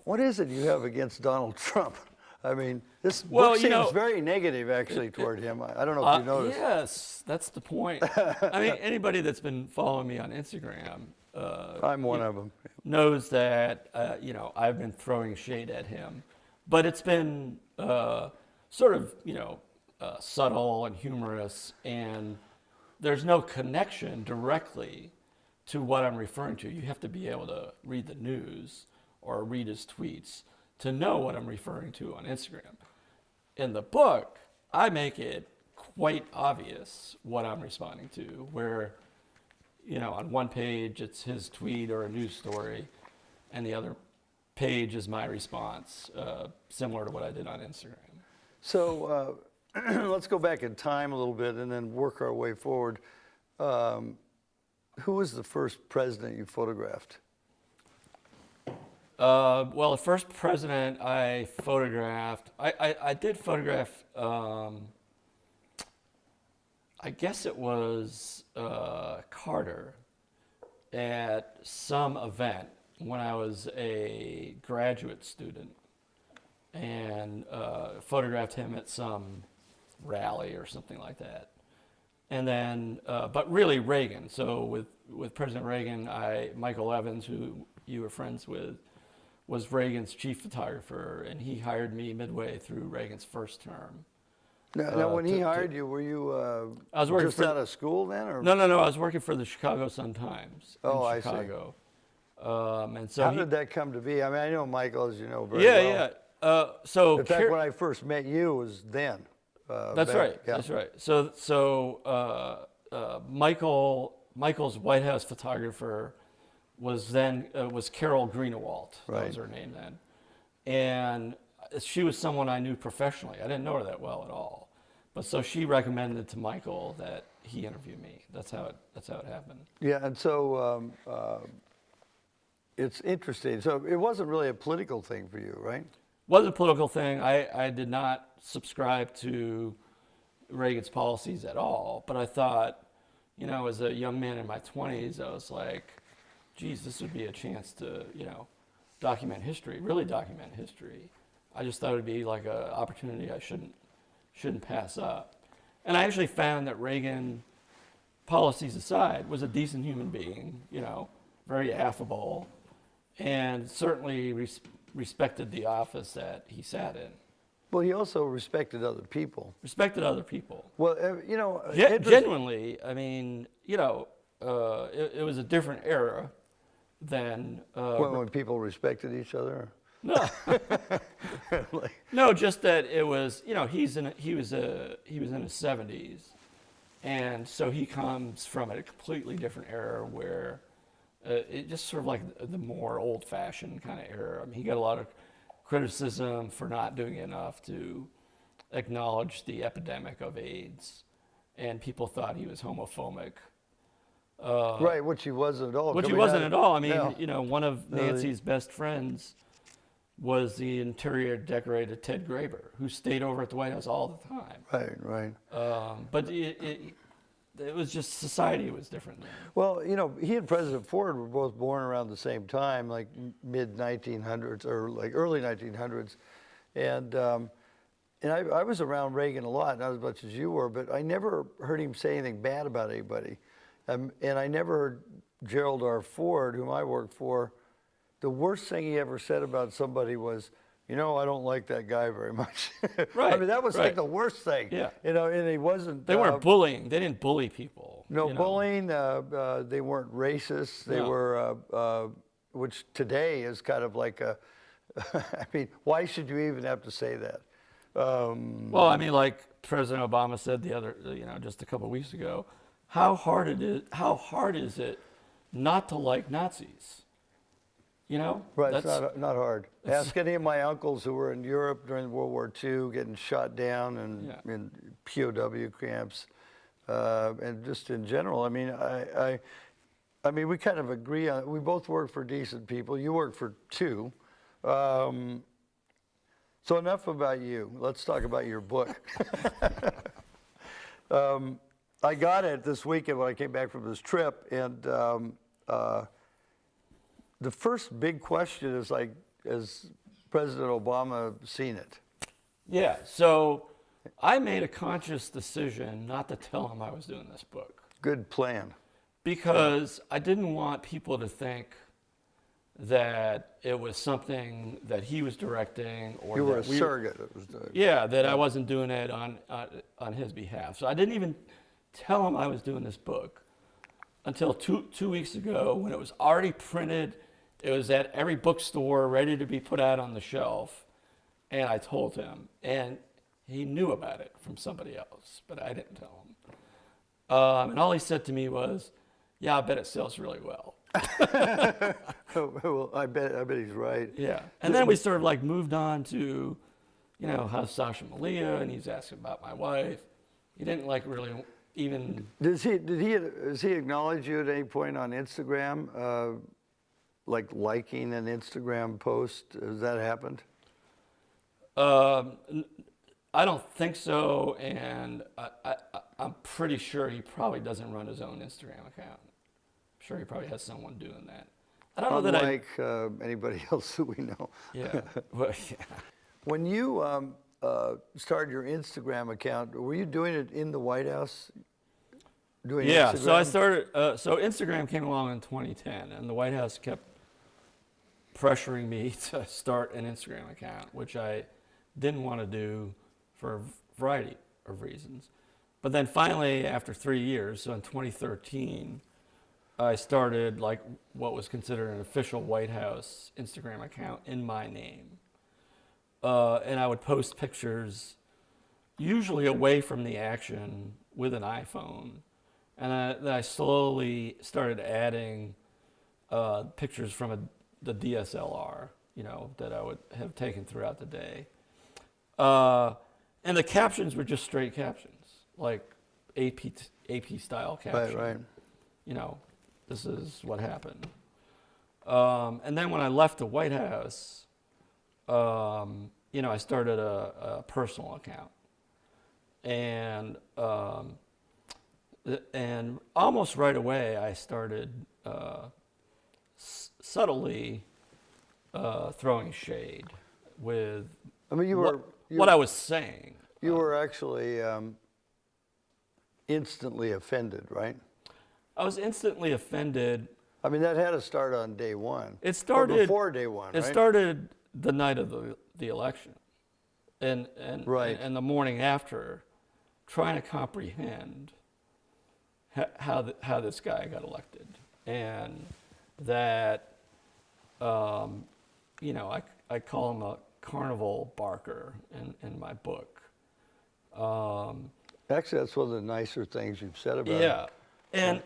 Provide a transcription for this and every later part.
what is it you have against Donald Trump? I mean, this Well, book you seems know, very negative, actually, toward him. I don't know if you noticed. Yes, that's the point. I mean, anybody that's been following me on Instagram I'm one of them. knows that you know, I've been throwing shade at him, but it's been sort of, you know, subtle and humorous, and there's no connection directly to what I'm referring to. You have to be able to read the news or read his tweets to know what I'm referring to on Instagram. In the book, I make it quite obvious what I'm responding to, where, you know, on one page it's his tweet or a news story, and the other page is my response, similar to what I did on Instagram. So let's go back in time a little bit and then work our way forward. Who was the first president you photographed? Well, the first president I photographed, I did photograph, I guess it was Carter at some event when I was a graduate student, and photographed him at some rally or something like that. And then, but really Reagan. So with President Reagan, Michael Evans, who you were friends with, was Reagan's chief photographer, and he hired me midway through Reagan's first term. Now, when he hired you, were you I was working just out of school then? Or? No. I was working for the Chicago Sun-Times in Chicago. And so how did that come to be? I mean, I know Michael, as you know, very well. Yeah. So in fact, when I first met you was then. That's right. Yeah. That's right. So Michael's White House photographer was Carol Greenewalt. Right. That was her name then, and she was someone I knew professionally. I didn't know her that well at all, but so she recommended to Michael that he interview me. That's how it happened. Yeah, and so it's interesting. So it wasn't really a political thing for you, right? Wasn't a political thing. I did not subscribe to Reagan's policies at all, but I thought, you know, as a young man in my 20s, I was like, geez, this would be a chance to, you know, document history, really document history. I just thought it would be like an opportunity I shouldn't pass up. And I actually found that Reagan, policies aside, was a decent human being, you know, very affable, and certainly respected the office that he sat in. Well, he also respected other people. Respected other people. Well, you know, genuinely, I mean, you know, it was a different era than when people respected each other. No, no, just that it was, you know, he was in his 70s, and so he comes from a completely different era where it just sort of like the more old-fashioned kind of era. I mean, he got a lot of criticism for not doing enough to acknowledge the epidemic of AIDS, and people thought he was homophobic. Right, which he wasn't at all. Which he wasn't at all. I mean, you know, one of Nancy's best friends was the interior decorator Ted Graber, who stayed over at the White House all the time. Right. But it was just, society was different then. Well, you know, he and President Ford were both born around the same time, like mid-1900s or like early 1900s. And I was around Reagan a lot, not as much as you were, but I never heard him say anything bad about anybody. And I never heard Gerald R. Ford, whom I worked for, the worst thing he ever said about somebody was, you know, I don't like that guy very much. Right. I mean, that was like the worst thing. Yeah. You know, and he wasn't. They weren't bullying. They didn't bully people. No bullying. They weren't racist. They were, which today is kind of like a. I mean, why should you even have to say that? Well, I mean, like President Obama said just a couple of weeks ago, how hard is it not to like Nazis? You know? Right, it's not hard. Ask any of my uncles who were in Europe during World War II, getting shot down in POW camps, and just in general. I mean, I mean, we kind of agree on. We both work for decent people. You work for two. So enough about you. Let's talk about your book. I got it this weekend when I came back from this trip, and the first big question is like, has President Obama seen it? Yeah, so I made a conscious decision not to tell him I was doing this book Good plan. because I didn't want people to think that it was something that he was directing or You were a that we surrogate. It was that I wasn't doing it on his behalf. So I didn't even tell him I was doing this book until two weeks ago when it was already printed. It was at every bookstore ready to be put out on the shelf. And I told him, and he knew about it from somebody else, but I didn't tell him. And all he said to me was, "Yeah, I bet it sells really well." Well, I bet he's right. Yeah. And then we sort of like moved on to, how's Sasha Malia, and he's asking about my wife. He didn't like really even. Does he acknowledge you at any point on Instagram, like liking an Instagram post? Has that happened? I don't think so, and I'm pretty sure he probably doesn't run his own Instagram account. I'm sure he probably has someone doing that. I don't know that Unlike anybody else that we know. Yeah. Well, yeah. When you started your Instagram account, were you doing it in the White House? Doing Yeah. Instagram? So I started. So Instagram came along in 2010, and the White House kept pressuring me to start an Instagram account, which I didn't want to do for a variety of reasons. But then finally, after 3 years, so in 2013, I started like what was considered an official White House Instagram account in my name. And I would post pictures, usually away from the action with an iPhone. And then I slowly started adding pictures from the DSLR, that I would have taken throughout the day. And the captions were just straight captions, like AP style captions. Right. This is what happened. And then when I left the White House, I started a personal account. And almost right away, I started subtly throwing shade with I mean, what I was saying. You were actually instantly offended, right? I was instantly offended. I mean, that had to start on day one. It started or before day one, right? It started the night of the election, and Right. and the morning after, trying to comprehend how this guy got elected, and that I call him a carnival barker in my book. Actually, that's one of the nicer things you've said about Yeah, it.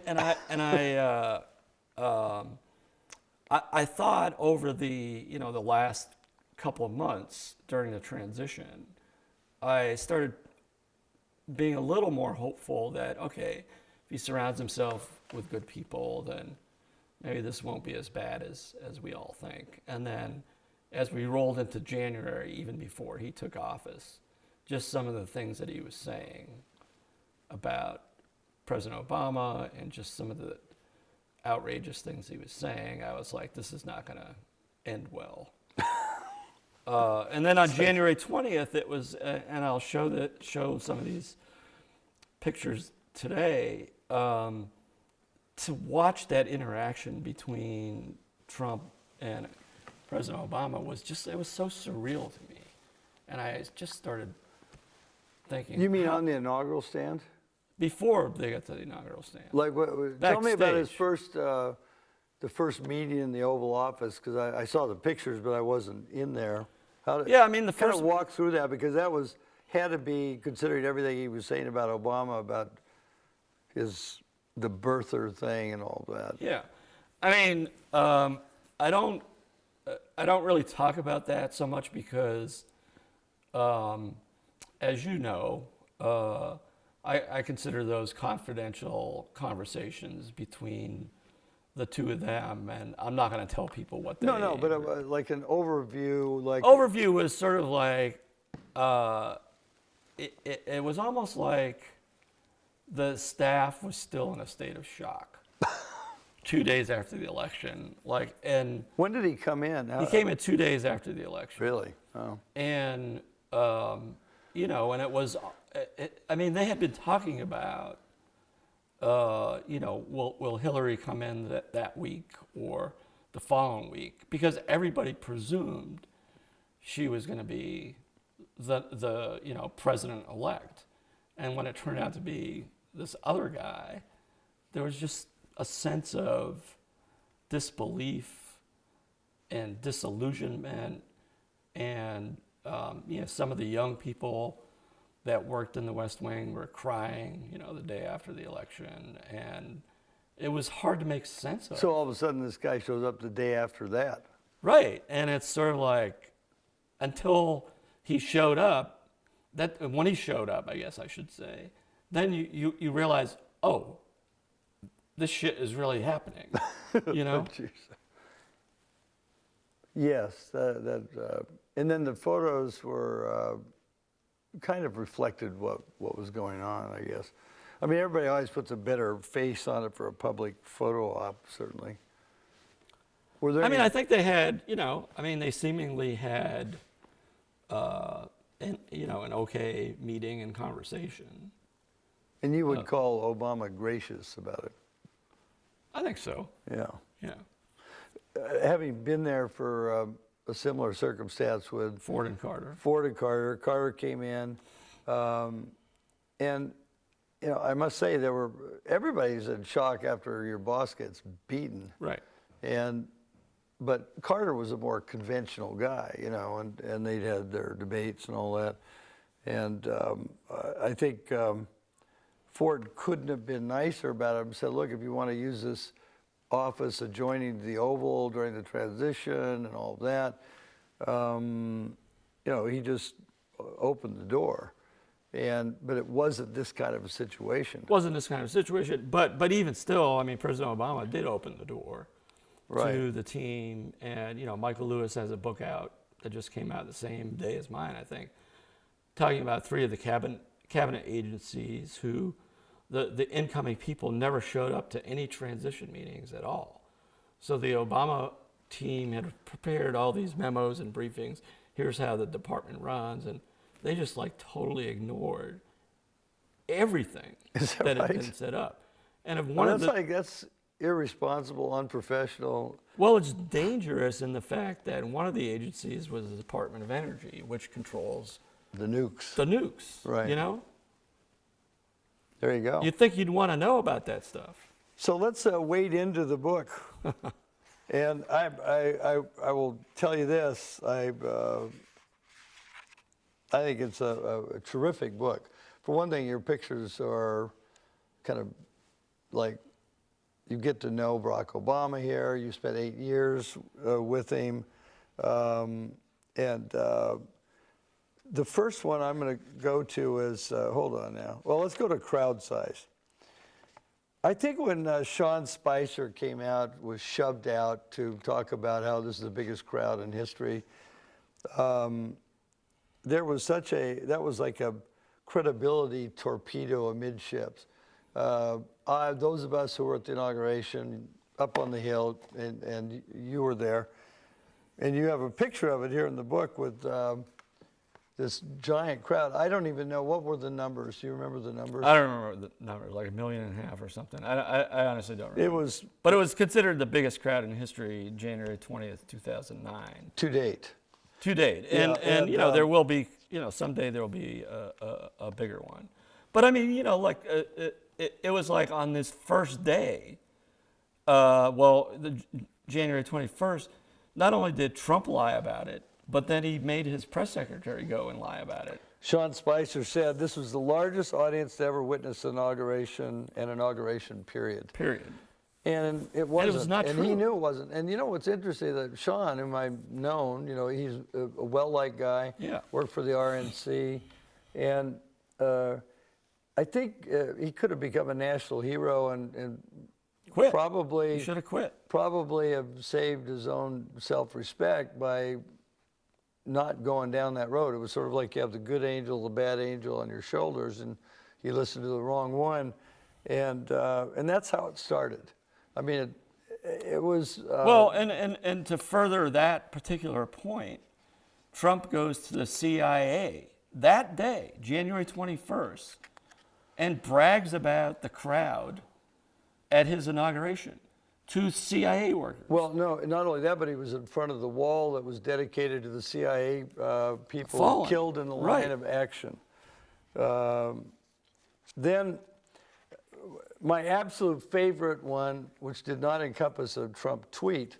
I thought over the last couple of months during the transition, I started being a little more hopeful that okay, if he surrounds himself with good people, then maybe this won't be as bad as we all think. And then as we rolled into January, even before he took office, just some of the things that he was saying about President Obama and just some of the outrageous things he was saying, I was like, this is not going to end well. And then on January 20th, it was, and I'll show some of these pictures today, to watch that interaction between Trump and President Obama it was so surreal to me. And I just started thinking. You mean on the inaugural stand? Before they got to the inaugural stand. Like, tell me about his Backstage. the first meeting in the Oval Office, because I saw the pictures, but I wasn't in there. Yeah, I mean, the kind first. of walk through that, because that had to be, considering everything he was saying about Obama, about the birther thing and all that. Yeah, I mean, I don't really talk about that so much because, as you know, I consider those confidential conversations between the two of them, and I'm not going to tell people what they. No, but like an overview, like. Overview was sort of like, it was almost like the staff was still in a state of shock. 2 days after the election. And When did he come in? he came in 2 days after the election. Really? Oh. And, and it was, I mean, they had been talking about, will Hillary come in that week or the following week? Because everybody presumed she was going to be the president-elect. And when it turned out to be this other guy, there was just a sense of disbelief and disillusionment. And, some of the young people that worked in the West Wing were crying, the day after the election. And it was hard to make sense of. So all of a sudden this guy shows up the day after that. Right. And it's sort of like, until he showed up, when he showed up, I guess I should say, then you realize, oh, this shit is really happening, Jeez. Yes, and then the photos were kind of reflected what was going on, I guess. I mean, everybody always puts a better face on it for a public photo op, certainly. Were there I think they had, they seemingly had, an okay meeting and conversation. And you would call Obama gracious about it? I think so. Yeah. Yeah. Having been there for a similar circumstance with Ford and Carter. Carter came in, and I must say everybody's in shock after your boss gets beaten. Right. But Carter was a more conventional guy, and they'd had their debates and all that, and I think Ford couldn't have been nicer about it and said, look, if you want to use this office adjoining the Oval during the transition and all of that, he just opened the door. But it wasn't this kind of a situation. It wasn't this kind of situation, but even still, President Obama did open the door to the team. And, Michael Lewis has a book out that just came out the same day as mine, I think, talking about 3 of the cabinet agencies who the incoming people never showed up to any transition meetings at all. So the Obama team had prepared all these memos and briefings. Here's how the department runs. And they just totally ignored everything that had been set up. And if that's irresponsible, unprofessional. Well, it's dangerous in the fact that one of the agencies was the Department of Energy, which controls the nukes. Right. There you go. You'd think you'd want to know about that stuff. So let's wade into the book. And I will tell you this. I think it's a terrific book. For one thing, your pictures are kind of like, you get to know Barack Obama here. You spent 8 years with him. The first one I'm going to go to is, hold on now. Well, let's go to crowd size. I think when Sean Spicer came out, was shoved out to talk about how this is the biggest crowd in history, there was that was like a credibility torpedo amidships. Those of us who were at the inauguration up on the Hill, and you were there, and you have a picture of it here in the book with this giant crowd. I don't even know, what were the numbers? Do you remember the numbers? I don't remember the numbers, like 1.5 million or something. I honestly don't remember. But it was considered the biggest crowd in history, January 20th, 2009. To date. To date. And there will be, someday there will be a bigger one. But it was like on this first day, the January 21st, not only did Trump lie about it, but then he made his press secretary go and lie about it. Sean Spicer said this was the largest audience to ever witness an inauguration and inauguration period. And it wasn't. And it was not and true. He knew it wasn't. And what's interesting, that Sean, whom I've known, he's a well-liked guy. Yeah. Worked for the RNC. And I think he could have become a national hero and quit. Probably he should have quit. Probably have saved his own self-respect by not going down that road. It was sort of like you have the good angel, the bad angel on your shoulders, and you listen to the wrong one, and that's how it started. I mean, it was. Well, and to further that particular point, Trump goes to the CIA that day, January 21st, and brags about the crowd at his inauguration to CIA workers. Well, no, not only that, but he was in front of the wall that was dedicated to the CIA people Fallen. killed in the Right. line of action. Then, my absolute favorite one, which did not encompass a Trump tweet,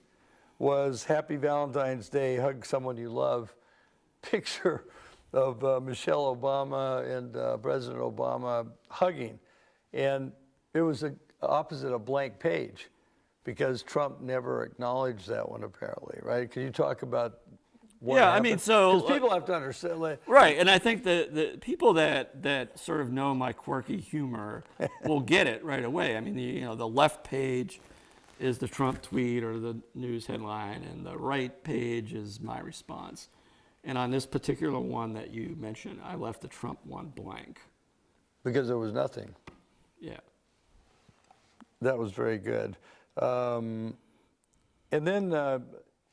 was Happy Valentine's Day, hug someone you love. Picture of Michelle Obama and President Obama hugging. And it was opposite a blank page because Trump never acknowledged that one apparently, right? Can you talk about what Yeah, I happened? mean, so- Because people have to understand. Right, and I think the people that sort of know my quirky humor will get it right away. I mean, the left page is the Trump tweet or the news headline, and the right page is my response. And on this particular one that you mentioned, I left the Trump one blank. Because there was nothing. Yeah. That was very good. And then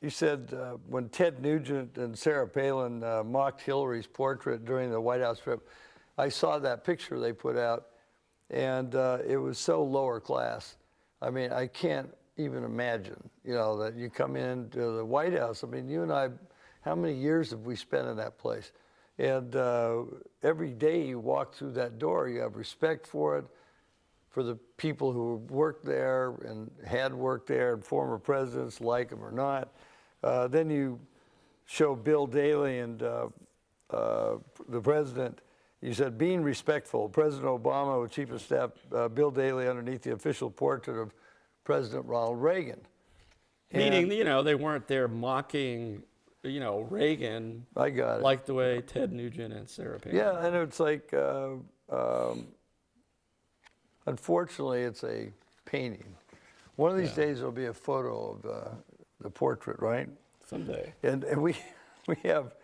you said when Ted Nugent and Sarah Palin mocked Hillary's portrait during the White House trip, I saw that picture they put out, and it was so lower class. I mean, I can't even imagine, that you come into the White House. I mean, you and I, how many years have we spent in that place? And every day you walk through that door, you have respect for it, for the people who worked there and had worked there, and former presidents, like them or not. Then you show Bill Daley and the president. You said, being respectful. President Obama with Chief of Staff Bill Daley underneath the official portrait of President Ronald Reagan. Meaning, they weren't there mocking, Reagan. I got it. Like the way Ted Nugent and Sarah Palin. Yeah, and it's like, unfortunately, it's a painting. One of these days there'll be a photo of the portrait, right? Someday. And we have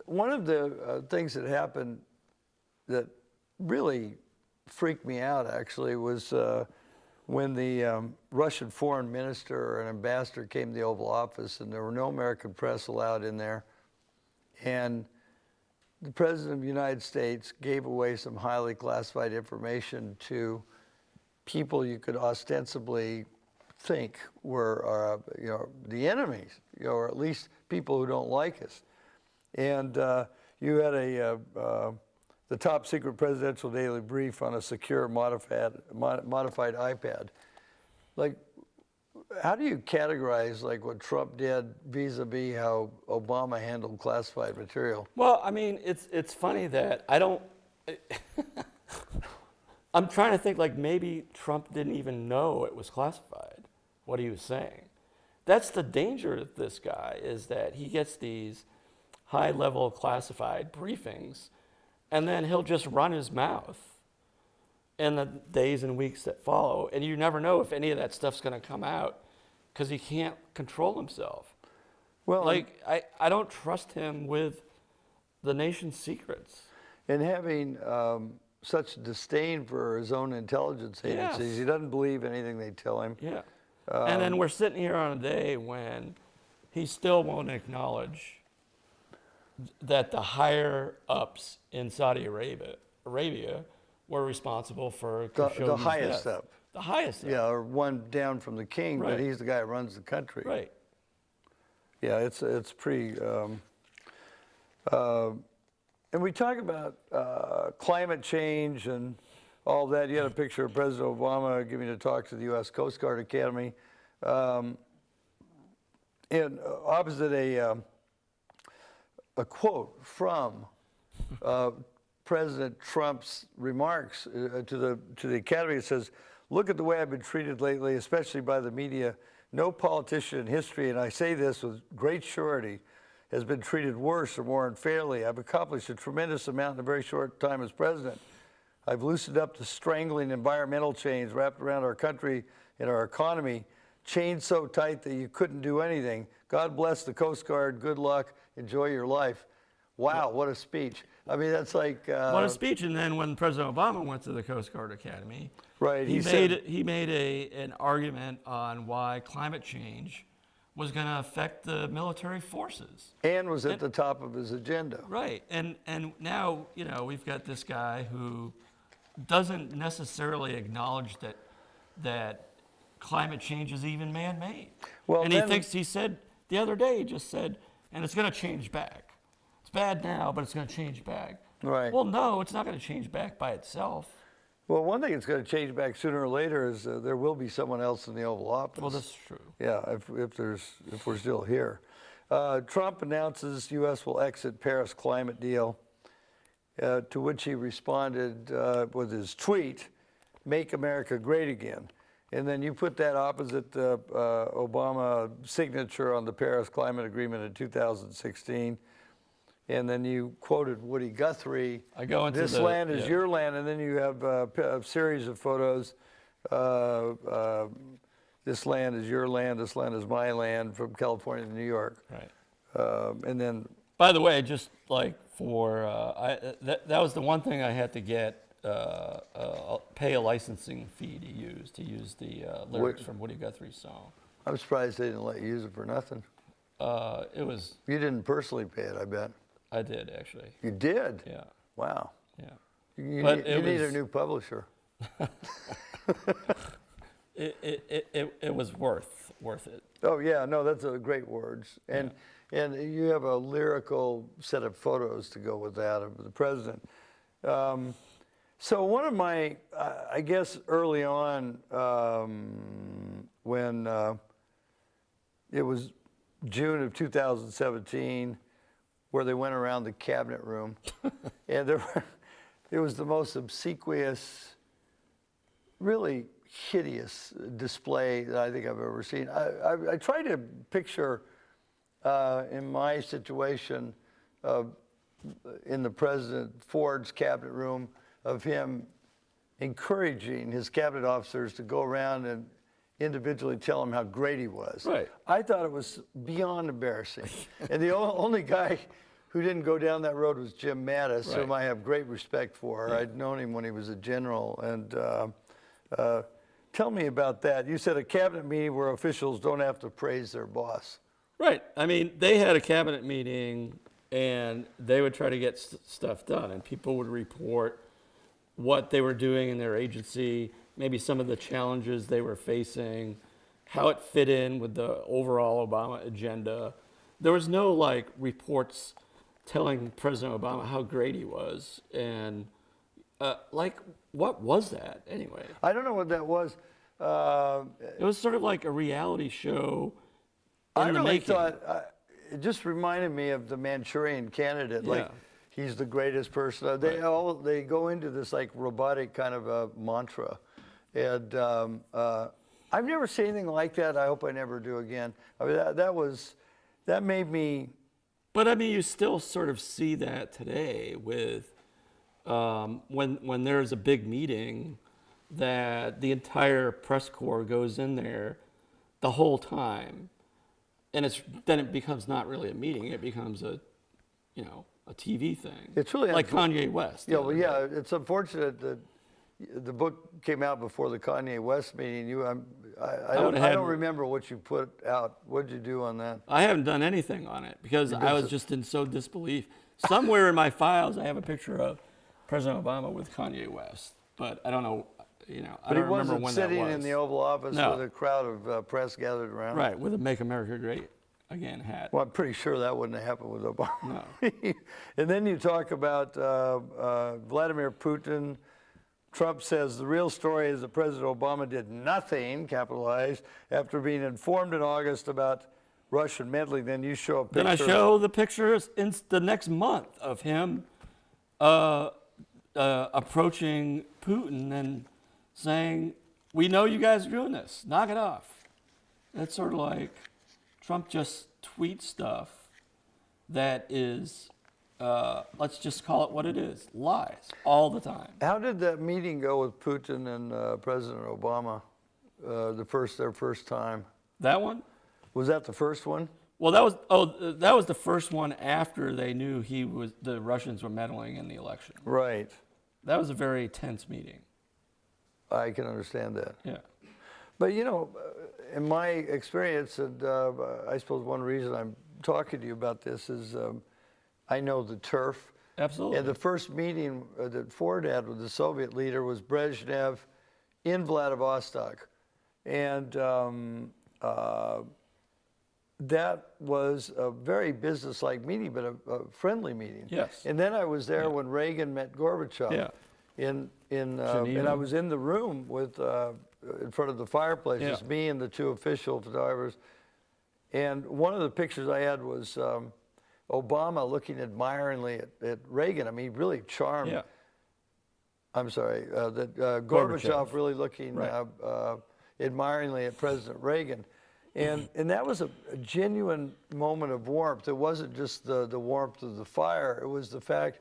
one of the things that happened that really freaked me out actually was when the Russian foreign minister or an ambassador came to the Oval Office, and there were no American press allowed in there, and the President of the United States gave away some highly classified information to people you could ostensibly think were, the enemies, or at least people who don't like us. And you had the top secret presidential daily brief on a secure modified iPad. Like, how do you categorize like what Trump did vis-a-vis how Obama handled classified material? Well, I mean, it's funny that I don't. I'm trying to think like maybe Trump didn't even know it was classified, what he was saying. That's the danger of this guy, is that he gets these high-level classified briefings, and then he'll just run his mouth in the days and weeks that follow, and you never know if any of that stuff's going to come out because he can't control himself. Well, like, I don't trust him with the nation's secrets. and having such disdain for his own intelligence agencies, Yes. he doesn't believe anything they tell him. Yeah. And then we're sitting here on a day when he still won't acknowledge that the higher ups in Saudi Arabia were responsible for The Khashoggi's highest death. up. The highest up. Yeah, or one down from the king, Right. but he's the guy who runs the country. Right. Yeah, it's pretty. And we talk about climate change and all that. You had a picture of President Obama giving a talk to the U.S. Coast Guard Academy, and opposite a quote from President Trump's remarks to the Academy. It says, "Look at the way I've been treated lately, especially by the media. No politician in history, and I say this with great surety, has been treated worse or more unfairly. I've accomplished a tremendous amount in a very short time as president. I've loosened up the strangling environmental chains wrapped around our country and our economy, chained so tight that you couldn't do anything. God bless the Coast Guard. Good luck. Enjoy your life." Wow, what a speech. I mean, that's like... What a speech. And then when President Obama went to the Coast Guard Academy, right, he made an argument on why climate change was going to affect the military forces. And was at the top of his agenda. Right. And now, we've got this guy who doesn't necessarily acknowledge that climate change is even man-made. Well, and he said the other day, he just said, and it's going to change back. It's bad now, but it's going to change back. Right. Well, no, it's not going to change back by itself. Well, one thing that's going to change back sooner or later is there will be someone else in the Oval Office. Well, that's true. Yeah, if we're still here. Trump announces U.S. will exit Paris climate deal, to which he responded with his tweet, "Make America Great Again." And then you put that opposite the Obama signature on the Paris Climate Agreement in 2016. And then you quoted Woody Guthrie. I go into this land is your land, and then you have a series of photos. This land is your land. This land is my land, from California to New York. Right. And then, by the way, just like for that was the one thing I had to get pay a licensing fee to use the lyrics from Woody Guthrie's song. I'm surprised they didn't let you use it for nothing. It was. You didn't personally pay it, I bet. I did, actually. You did? Yeah. Wow. Yeah. You need a new publisher. It was worth it. Oh yeah, no, that's a great words, and you have a lyrical set of photos to go with that of the president. So one of my, I guess early on, when it was June of 2017, where they went around the cabinet room, and it was the most obsequious, really hideous display that I think I've ever seen. I try to picture in my situation in the President Ford's cabinet room of him encouraging his cabinet officers to go around and individually tell him how great he was. Right. I thought it was beyond embarrassing. And the only guy who didn't go down that road was Jim Mattis, right. whom I have great respect for. Yeah. I'd known him when he was a general. And tell me about that. You said a cabinet meeting where officials don't have to praise their boss. Right. I mean, they had a cabinet meeting, and they would try to get stuff done, and people would report what they were doing in their agency, maybe some of the challenges they were facing, how it fit in with the overall Obama agenda. There was no reports telling President Obama how great he was. And what was that anyway? I don't know what that was. It was sort of like a reality show in I the really making. thought, it just reminded me of the Manchurian Candidate. Yeah. He's the greatest person. They go into this robotic kind of a mantra. And I've never seen anything like that. I hope I never do again. I mean, that made me. But I mean, you still sort of see that today with when there's a big meeting, that the entire press corps goes in there the whole time, and then it becomes not really a meeting. It becomes a TV thing. It's really like Kanye West. Yeah, well, yeah. It's unfortunate that the book came out before the Kanye West meeting. I don't remember what you put out. What did you do on that? I haven't done anything on it because I was just in so disbelief. Somewhere in my files, I have a picture of President Obama with Kanye West, but I don't know. I don't remember when that was. But he wasn't sitting in the Oval Office with a crowd of press gathered around. Right, with a "Make America Great Again" hat. Well, I'm pretty sure that wouldn't have happened with Obama. No. And then you talk about Vladimir Putin. Trump says the real story is that President Obama did nothing, capitalized, after being informed in August about Russian meddling. Then you show a picture. Then I show the pictures in the next month of him approaching Putin and saying, "We know you guys are doing this. Knock it off." It's sort of like Trump just tweets stuff that is, let's just call it what it is, lies all the time. How did that meeting go with Putin and President Obama, their first time? That one? Was that the first one? Well, that was the first one after they knew the Russians were meddling in the election. Right. That was a very tense meeting. I can understand that. Yeah. But in my experience, and I suppose one reason I'm talking to you about this is I know the turf. Absolutely. And the first meeting that Ford had with the Soviet leader was Brezhnev in Vladivostok. And that was a very business-like meeting, but a friendly meeting. Yes. And then I was there when Reagan met Gorbachev. Yeah. And Geneva. I was in the room with in front of the fireplace, just Yeah. me and the two official photographers. And one of the pictures I had was Obama looking admiringly at Reagan. I mean, really charmed. Yeah. I'm sorry, Gorbachev Gorbachev. really looking Right. admiringly at President Reagan. And that was a genuine moment of warmth. It wasn't just the warmth of the fire. It was the fact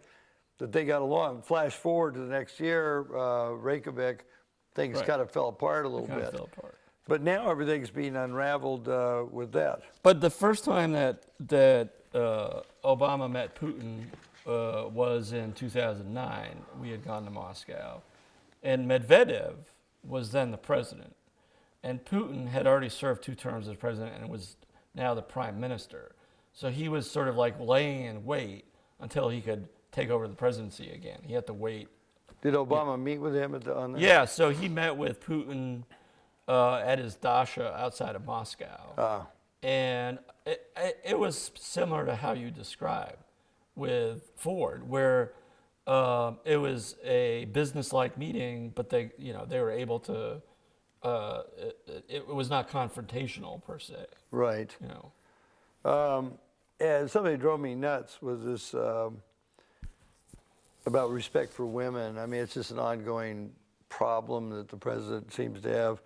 that they got along. Flash forward to the next year, Reykjavik, things Right. kind of fell apart a little Kind bit. of fell apart. But now everything's being unraveled with that. But the first time that Obama met Putin was in 2009. We had gone to Moscow, and Medvedev was then the president, and Putin had already served 2 terms as president and was now the prime minister. So he was sort of like laying in wait until he could take over the presidency again. He had to wait. Did Obama meet with him on that? Yeah, so he met with Putin at his dacha outside of Moscow. Ah. And it was similar to how you described with Ford, where it was a business-like meeting, but they were able to. It was not confrontational per se. Right. And something that drove me nuts was this about respect for women. I mean, it's just an ongoing problem that the president seems to have.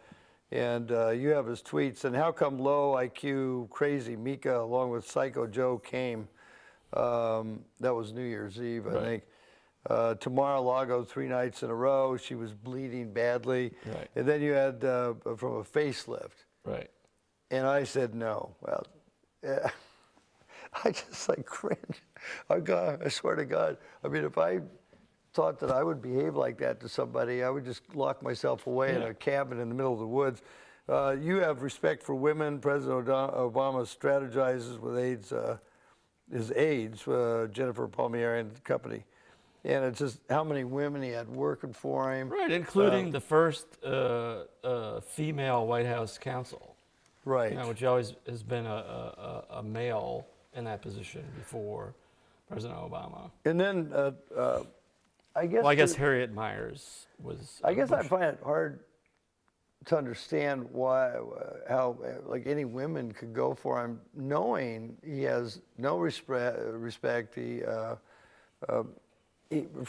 And you have his tweets. And how come low IQ crazy Mika along with Psycho Joe came? That was New Year's Eve, I think. To Mar-a-Lago 3 nights in a row. She was bleeding badly. Right. And then you had from a facelift. Right. And I said no. Well, yeah. I just like cringe. Oh God, I swear to God. I mean, if I thought that I would behave like that to somebody, I would just lock myself away in a cabin in the middle of the woods. You have respect for women. President Obama strategizes with his aides, Jennifer Palmieri and company. And it's just how many women he had working for him. Right, including the first female White House counsel. Right. Which always has been a male in that position before President Obama. And then I guess. Well, I guess Harriet Miers was. I guess I find it hard to understand how like any women could go for him, knowing he has no respect. He, for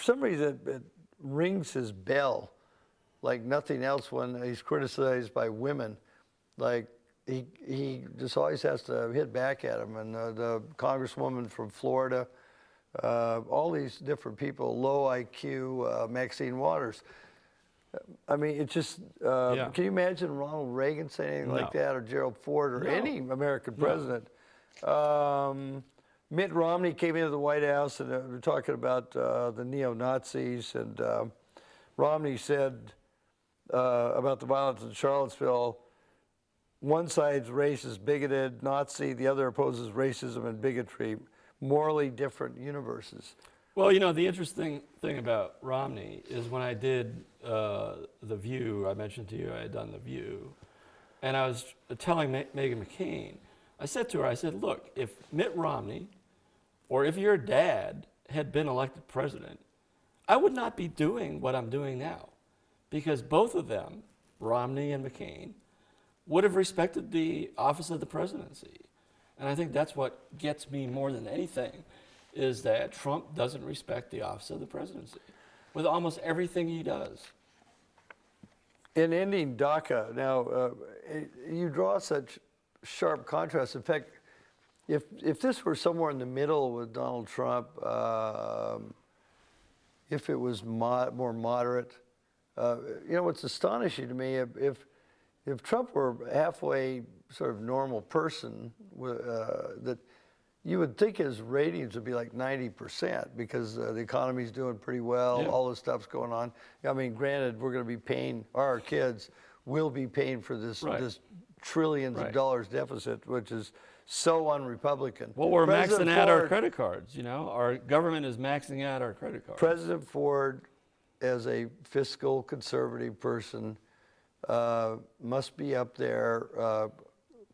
some reason, it rings his bell like nothing else when he's criticized by women. Like he just always has to hit back at him. And the congresswoman from Florida. All these different people, low IQ, Maxine Waters. I mean, it's just, can you imagine Ronald Reagan saying anything like that, or Gerald Ford, or any American president? Mitt Romney came into the White House, and we're talking about the neo-Nazis, and Romney said about the violence in Charlottesville, one side's race is bigoted, Nazi, the other opposes racism and bigotry. Morally different universes. Well, the interesting thing about Romney is when I did The View, I mentioned to you I had done The View, and I was telling Meghan McCain, I said to her, look, if Mitt Romney or if your dad had been elected president, I would not be doing what I'm doing now, because both of them, Romney and McCain, would have respected the office of the presidency. And I think that's what gets me more than anything, is that Trump doesn't respect the office of the presidency with almost everything he does. In ending DACA, now, you draw such sharp contrast. In fact, if this were somewhere in the middle with Donald Trump, if it was more moderate, what's astonishing to me, if Trump were halfway sort of normal person, that you would think his ratings would be like 90% because the economy's doing pretty well, Yeah. all this stuff's going on. I mean, granted, we're going to be paying, our kids will be paying for this, Right. this trillions of Right. dollars deficit, which is so un-Republican. Well, we're President maxing out our Ford- credit cards, you know? Our government is maxing out our credit cards. President Ford, as a fiscal conservative person, must be up there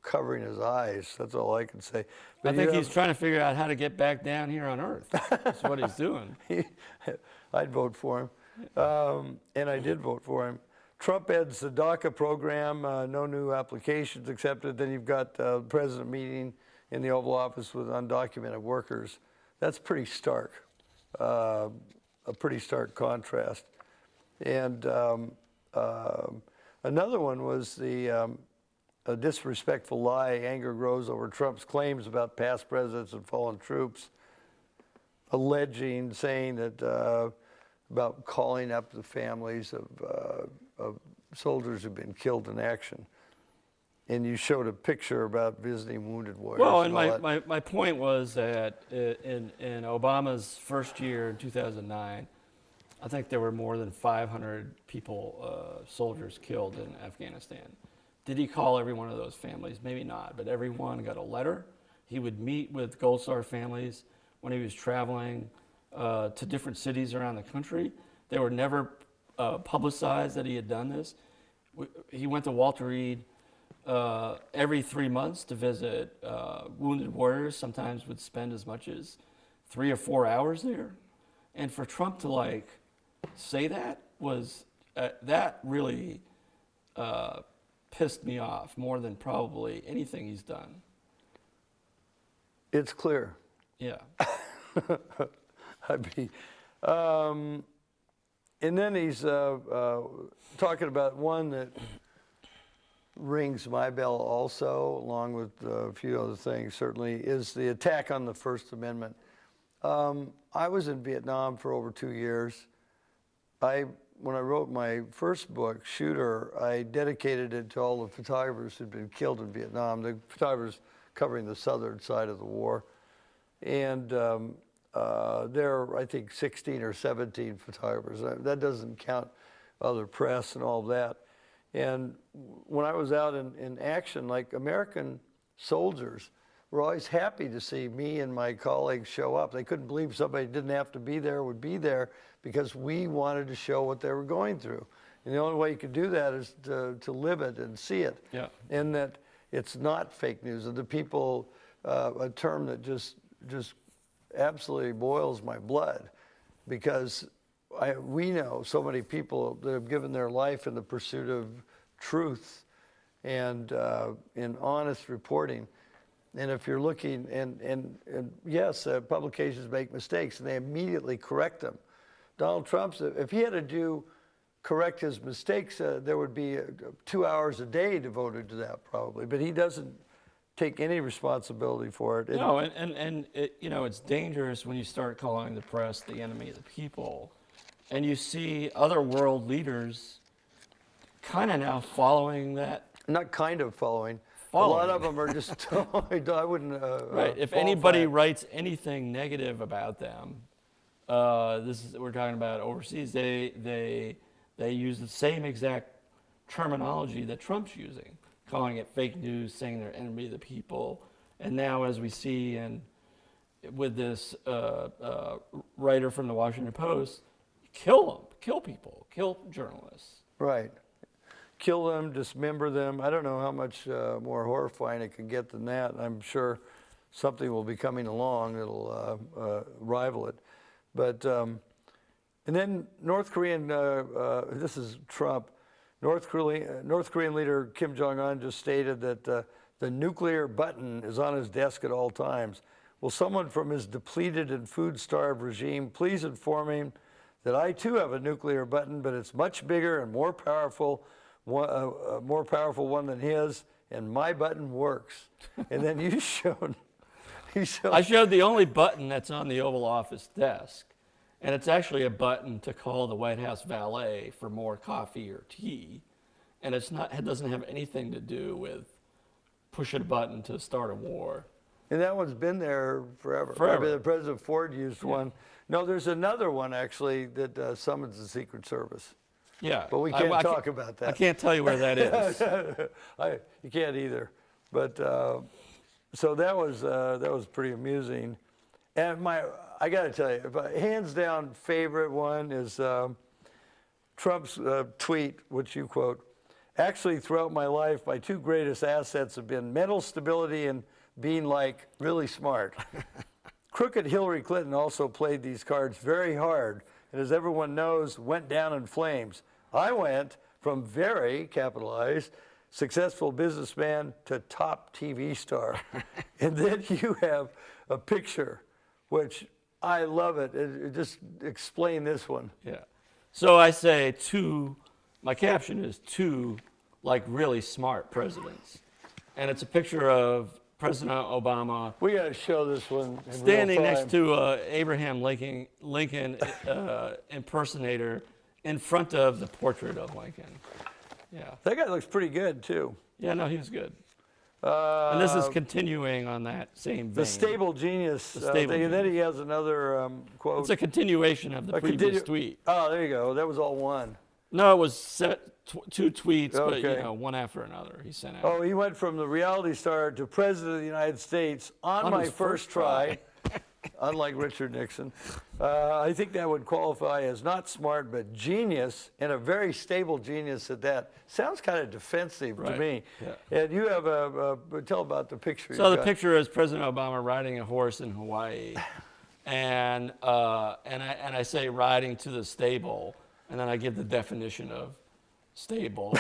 covering his eyes. That's all I can say. I But think you he's trying to figure out how to get back down here on Earth. That's what he's doing. I'd vote for him, and I did vote for him. Trump ends the DACA program, no new applications accepted. Then you've got the president meeting in the Oval Office with undocumented workers. That's pretty stark, a pretty stark contrast. And another one was the a disrespectful lie. Anger grows over Trump's claims about past presidents and fallen troops, saying that about calling up the families of soldiers who've been killed in action. And you showed a picture about visiting wounded warriors. Well, and all that. my point was that in Obama's first year in 2009, I think there were more than 500 people, soldiers killed in Afghanistan. Did he call every one of those families? Maybe not, but everyone got a letter. He would meet with Gold Star families when he was traveling to different cities around the country. They were never publicized that he had done this. He went to Walter Reed every 3 months to visit wounded warriors, sometimes would spend as much as 3 or 4 hours there. And for Trump to like say that was, that really pissed me off more than probably anything he's done. It's clear. Yeah. And then he's talking about one that rings my bell also, along with a few other things, certainly, is the attack on the First Amendment. I was in Vietnam for over 2 years. When I wrote my first book, Shooter, I dedicated it to all the photographers who'd been killed in Vietnam, the photographers covering the southern side of the war. And there are, I think, 16 or 17 photographers. That doesn't count other press and all that. And when I was out in action, like American soldiers were always happy to see me and my colleagues show up. They couldn't believe somebody didn't have to be there would be there because we wanted to show what they were going through. And the only way you could do that is to live it and see it. Yeah. And that it's not fake news. And the people, a term that just absolutely boils my blood, because we know so many people that have given their life in the pursuit of truth and in honest reporting. And if you're looking, and yes, publications make mistakes and they immediately correct them. Donald Trump, if he had to correct his mistakes, there would be 2 hours a day devoted to that probably. But he doesn't take any responsibility for it. No, and it, you know, it's dangerous when you start calling the press the enemy of the people. And you see other world leaders kind of now following that. Not kind of following. A Following. lot of them are just, I wouldn't. Right. If fall for anybody it. writes anything negative about them, we're talking about overseas. They use the same exact terminology that Trump's using, calling it fake news, saying they're enemy of the people. And now, as we see, with this writer from the Washington Post, kill them, kill people, kill journalists. Right. Kill them, dismember them. I don't know how much more horrifying it can get than that. I'm sure something will be coming along that'll rival it. But, and then North Korean, this is Trump, North Korean leader Kim Jong-un just stated that the nuclear button is on his desk at all times. Will someone from his depleted and food-starved regime please inform him that I too have a nuclear button, but it's much bigger and more powerful one than his, and my button works. And then you showed. I showed the only button that's on the Oval Office desk, and it's actually a button to call the White House valet for more coffee or tea. and it doesn't have anything to do with push a button to start a war. And that one's been there forever. Forever. I mean, President Ford used one. No, there's another one actually that summons the Secret Service. Yeah, But we can't talk about that. I can't tell you where that is. You can't either. But so that was pretty amusing. And I got to tell you, hands down favorite one is Trump's tweet, which you quote. Actually, throughout my life, my two greatest assets have been mental stability and being like really smart. Crooked Hillary Clinton also played these cards very hard, and as everyone knows, went down in flames. I went from very capitalized, successful businessman to top TV star. And then you have a picture, which I love it. Just explain this one. Yeah. So I say my caption is two like really smart presidents. And it's a picture of President Obama We got to show this one in standing real time. next to Abraham Lincoln impersonator in front of the portrait of Lincoln. Yeah. That guy looks pretty good too. Yeah, no, he was good. And this is continuing on that same vein. The stable genius stable thing, and then genius. he has another quote. It's a continuation of the previous tweet. Oh, there you go. That was all one. No, it was two tweets, but Okay. one after another he sent out. Oh, he went from the reality star to president of the United States on my his first try. Unlike Richard Nixon. I think that would qualify as not smart, but genius, and a very stable genius at that. Sounds kind of defensive to Right. me. Yeah. And you have tell about the picture. So you the got. picture is President Obama riding a horse in Hawaii, and I say riding to the stable, and then I give the definition of stable,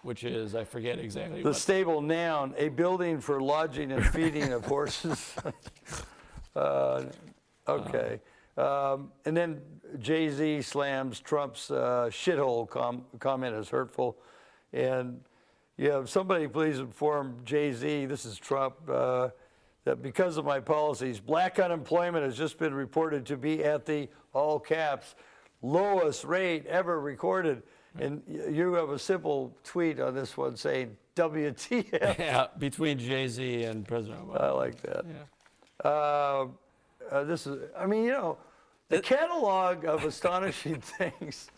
which is I forget exactly The what. stable noun, a building for lodging and feeding of horses. Okay. And then Jay-Z slams Trump's shithole comment as hurtful. And you have somebody please inform Jay-Z, this is Trump, that because of my policies, black unemployment has just been reported to be at the, all caps, lowest rate ever recorded. And you have a simple tweet on this one saying, WTF. Yeah, between Jay-Z and President Obama. I like that. Yeah. This is, I mean, the catalog of astonishing things,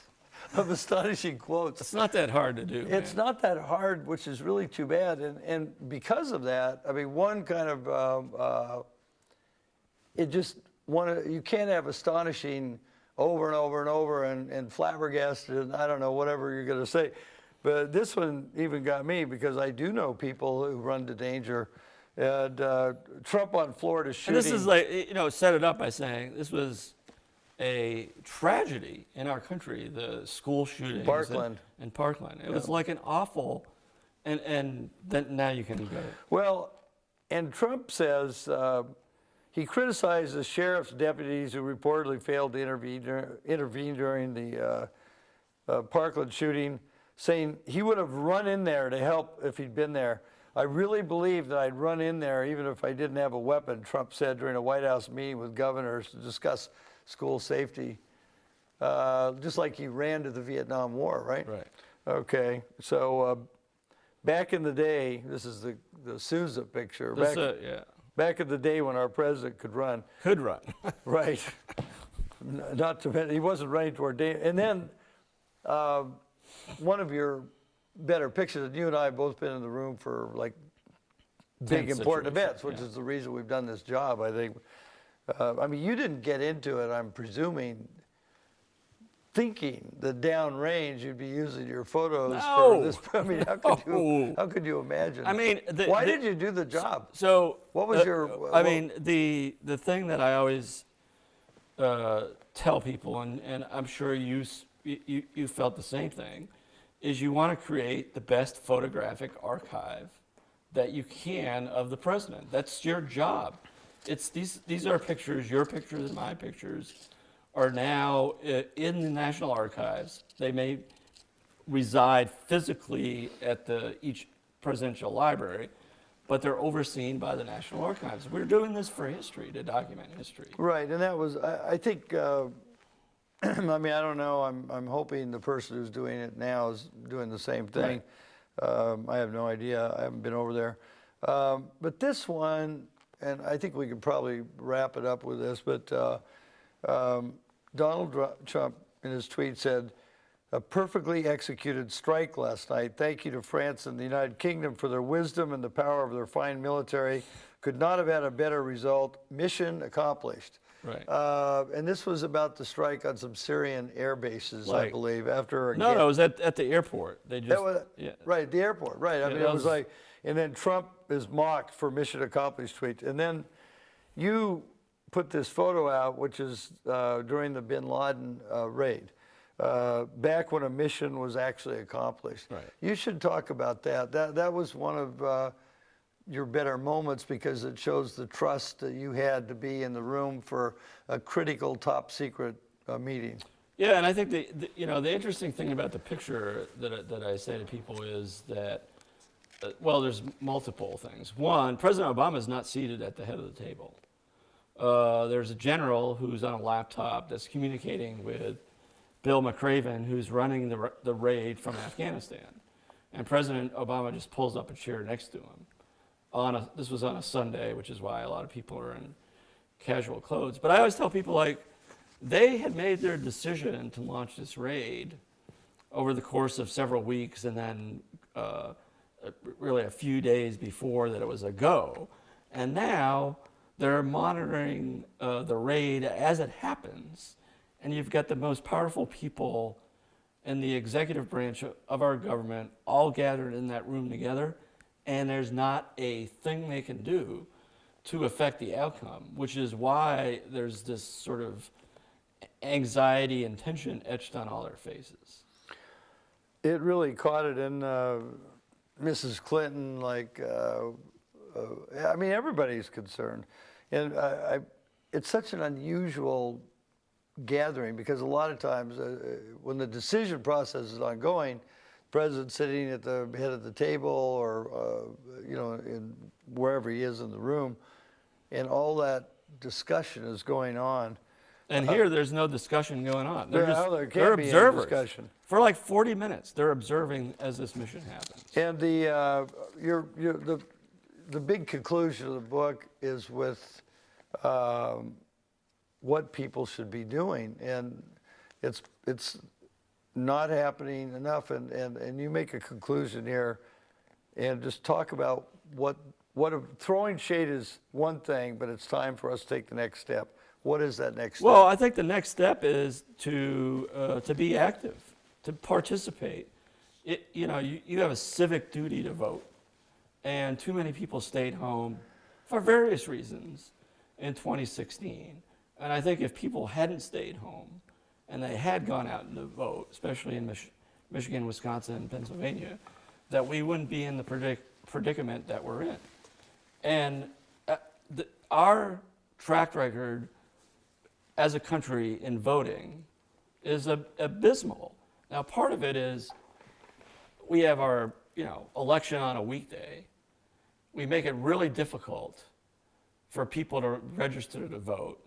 of astonishing quotes. It's not that hard to do. It's man. not that hard, which is really too bad. And because of that, I mean, one kind of, you can't have astonishing over and over and over and flabbergasted and I don't know, whatever you're going to say. But this one even got me because I do know people who run to danger. And Trump on Florida shooting. And this is like, set it up by saying this was a tragedy in our country, the school shootings Parkland. in Parkland. It was like an awful, and then now you can get it. Well, and Trump says he criticized the sheriff's deputies who reportedly failed to intervene during the Parkland shooting, saying he would have run in there to help if he'd been there. I really believe that I'd run in there even if I didn't have a weapon, Trump said during a White House meeting with governors to discuss school safety. Just like he ran to the Vietnam War, right? Right. Okay, so back in the day, this is the Souza picture. Yeah. Back in the day when our president could run. Could run. Right. Not to mention, he wasn't running toward danger. And then one of your better pictures, and you and I have both been in the room for like big Tense important situation, events, which yeah. is the reason we've done this job, I think. I mean, you didn't get into it, I'm presuming, thinking that downrange you'd be using your photos for No. this. I mean, how could you imagine? I mean, why did you do the job? So What was your? I mean, the thing that I always tell people, and I'm sure you felt the same thing, is you want to create the best photographic archive that you can of the president. That's your job. It's these are pictures, your pictures and my pictures are now in the National Archives. They may reside physically at each presidential library, but they're overseen by the National Archives. We're doing this for history, to document history. Right, and that was, I think, I mean, I don't know. I'm hoping the person who's doing it now is doing the same thing. I have no idea. I haven't been over there. But this one, and I think we could probably wrap it up with this, but Donald Trump in his tweet said, "A perfectly executed strike last night. Thank you to France and the United Kingdom for their wisdom and the power of their fine military. Could not have had a better result. Mission accomplished." Right. And this was about the strike on some Syrian air bases, I Like- believe, after No, it was at the airport. They just that was, yeah. right, the airport, right. I mean, that it was was- like, and then Trump is mocked for mission accomplished tweets. And then you put this photo out, which is during the bin Laden raid, back when a mission was actually accomplished. Right. You should talk about that. That was one of your better moments because it shows the trust that you had to be in the room for a critical top secret meeting. Yeah, and I think the interesting thing about the picture that I say to people is that, well, there's multiple things. One, President Obama is not seated at the head of the table. There's a general who's on a laptop that's communicating with Bill McRaven, who's running the raid from Afghanistan. And President Obama just pulls up a chair next to him. This was on a Sunday, which is why a lot of people are in casual clothes. But I always tell people, like, they had made their decision to launch this raid over the course of several weeks, and then really a few days before that it was a go. And now they're monitoring the raid as it happens. And you've got the most powerful people in the executive branch of our government all gathered in that room together. And there's not a thing they can do to affect the outcome, which is why there's this sort of anxiety and tension etched on all their faces. It really caught it in Mrs. Clinton, like, I mean, everybody's concerned. And it's such an unusual gathering because a lot of times when the decision process is ongoing, the president's sitting at the head of the table or, you know, wherever he is in the room, and all that discussion is going on. And here, there's no discussion going on. They're there just, can't they're be any observers. discussion. For like 40 minutes, they're observing as this mission happens. And the big conclusion of the book is with what people should be doing, and it's not happening enough. And you make a conclusion here, and just talk about what throwing shade is one thing, but it's time for us to take the next step. What is that next step? Well, I think the next step is to be active, to participate. You know, you have a civic duty to vote, and too many people stayed home for various reasons in 2016. And I think if people hadn't stayed home and they had gone out and to vote, especially in Michigan, Wisconsin, and Pennsylvania, that we wouldn't be in the predicament that we're in. And our track record as a country in voting is abysmal. Now, part of it is we have our election on a weekday. We make it really difficult for people to register to vote.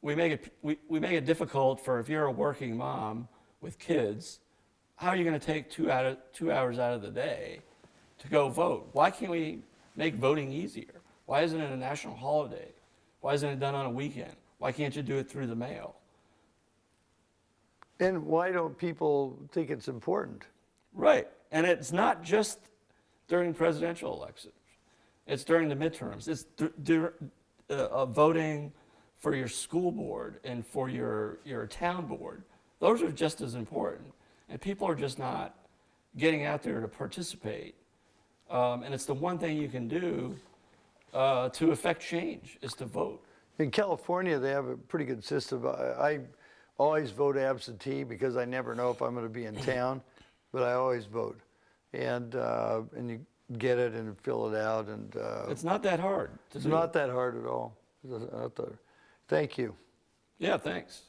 We make it difficult for, if you're a working mom with kids, how are you going to take 2 hours out of the day to go vote? Why can't we make voting easier? Why isn't it a national holiday? Why isn't it done on a weekend? Why can't you do it through the mail? And why don't people think it's important? Right. And it's not just during presidential elections. It's during the midterms. It's voting for your school board and for your town board. Those are just as important. And people are just not getting out there to participate. And it's the one thing you can do to affect change, is to vote. In California, they have a pretty good system. I always vote absentee because I never know if I'm going to be in town, but I always vote. And you get it and fill it out. And it's not that hard to do. It's not that hard at all. Thank you. Yeah, thanks.